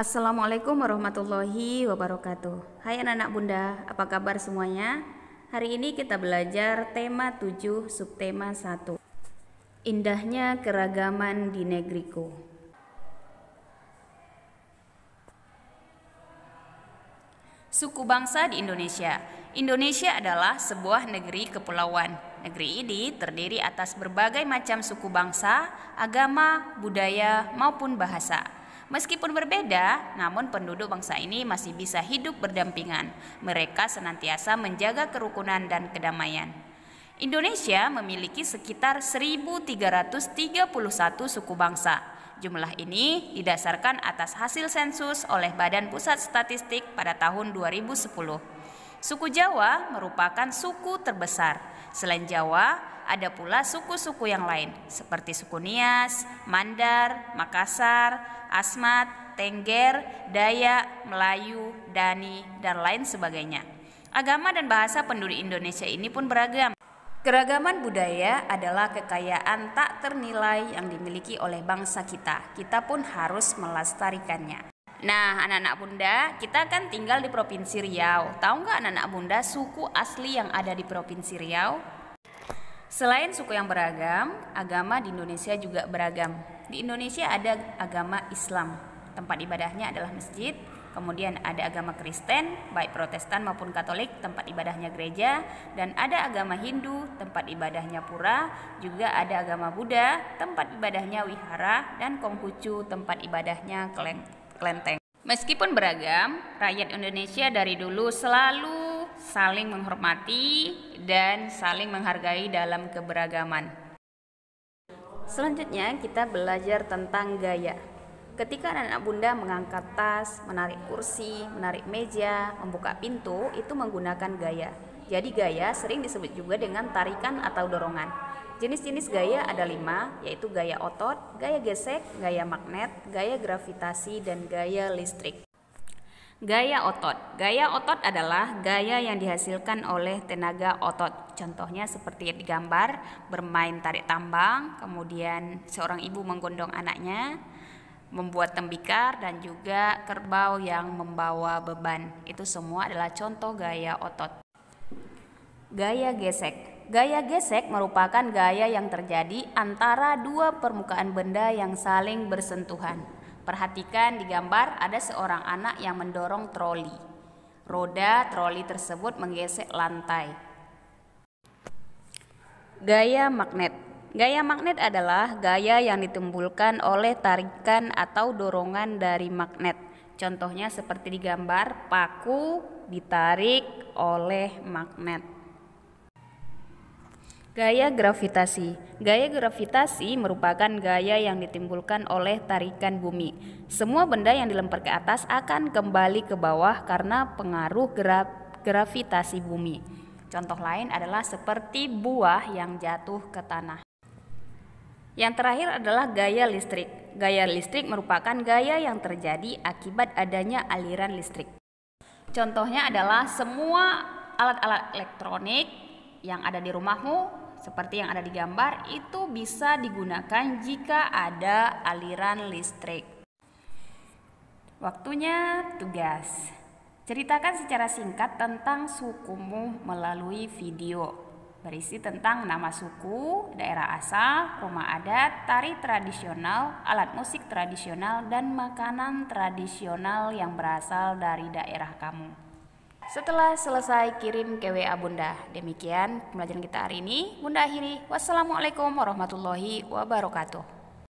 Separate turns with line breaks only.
Assalamualaikum warahmatullahi wabarakatuh. Hai anak-anak bunda, apa kabar semuanya? Hari ini kita belajar tema 7 subtema 1. Indahnya keragaman di negeriku. Suku bangsa di Indonesia. Indonesia adalah sebuah negeri kepulauan. Negeri ini terdiri atas berbagai macam suku bangsa, agama, budaya, maupun bahasa. Meskipun berbeda, namun penduduk bangsa ini masih bisa hidup berdampingan. Mereka senantiasa menjaga kerukunan dan kedamaian. Indonesia memiliki sekitar 1.331 suku bangsa. Jumlah ini didasarkan atas hasil sensus oleh Badan Pusat Statistik pada tahun 2010. Suku Jawa merupakan suku terbesar. Selain Jawa, ada pula suku-suku yang lain seperti suku Nias, Mandar, Makassar, Asmat, Tengger, Dayak, Melayu, Dani, dan lain sebagainya. Agama dan bahasa penduduk Indonesia ini pun beragam. Keragaman budaya adalah kekayaan tak ternilai yang dimiliki oleh bangsa kita. Kita pun harus melestarikannya. Nah, anak-anak bunda, kita kan tinggal di Provinsi Riau. Tahu nggak anak-anak bunda suku asli yang ada di Provinsi Riau? Selain suku yang beragam, agama di Indonesia juga beragam. Di Indonesia ada agama Islam, tempat ibadahnya adalah masjid. Kemudian ada agama Kristen, baik Protestan maupun Katolik, tempat ibadahnya gereja. Dan ada agama Hindu, tempat ibadahnya pura. Juga ada agama Buddha, tempat ibadahnya wihara. Dan Konghucu, tempat ibadahnya kelenteng. Meskipun beragam, rakyat Indonesia dari dulu selalu saling menghormati dan saling menghargai dalam keberagaman. Selanjutnya kita belajar tentang gaya. Ketika anak-anak bunda mengangkat tas, menarik kursi, menarik meja, membuka pintu, itu menggunakan gaya. Jadi gaya sering disebut juga dengan tarikan atau dorongan. Jenis-jenis gaya ada 5, yaitu gaya otot, gaya gesek, gaya magnet, gaya gravitasi, dan gaya listrik. Gaya otot. Gaya otot adalah gaya yang dihasilkan oleh tenaga otot. Contohnya seperti yang digambar, bermain tarik tambang, kemudian seorang ibu menggendong anaknya, membuat tembikar, dan juga kerbau yang membawa beban. Itu semua adalah contoh gaya otot. Gaya gesek. Gaya gesek merupakan gaya yang terjadi antara dua permukaan benda yang saling bersentuhan. Perhatikan di gambar ada seorang anak yang mendorong troli. Roda troli tersebut menggesek lantai. Gaya magnet. Gaya magnet adalah gaya yang ditimbulkan oleh tarikan atau dorongan dari magnet. Contohnya seperti di gambar, paku ditarik oleh magnet. Gaya gravitasi. Gaya gravitasi merupakan gaya yang ditimbulkan oleh tarikan bumi. Semua benda yang dilempar ke atas akan kembali ke bawah karena pengaruh gravitasi bumi. Contoh lain adalah seperti buah yang jatuh ke tanah. Yang terakhir adalah gaya listrik. Gaya listrik merupakan gaya yang terjadi akibat adanya aliran listrik. Contohnya adalah semua alat-alat elektronik yang ada di rumahmu, seperti yang ada di gambar, itu bisa digunakan jika ada aliran listrik. Waktunya tugas. Ceritakan secara singkat tentang sukumu melalui video. Berisi tentang nama suku, daerah asal, rumah adat, tari tradisional, alat musik tradisional, dan makanan tradisional yang berasal dari daerah kamu. Setelah selesai kirim ke WA Bunda. Demikian pembelajaran kita hari ini. Bunda akhiri. Wassalamualaikum warahmatullahi wabarakatuh.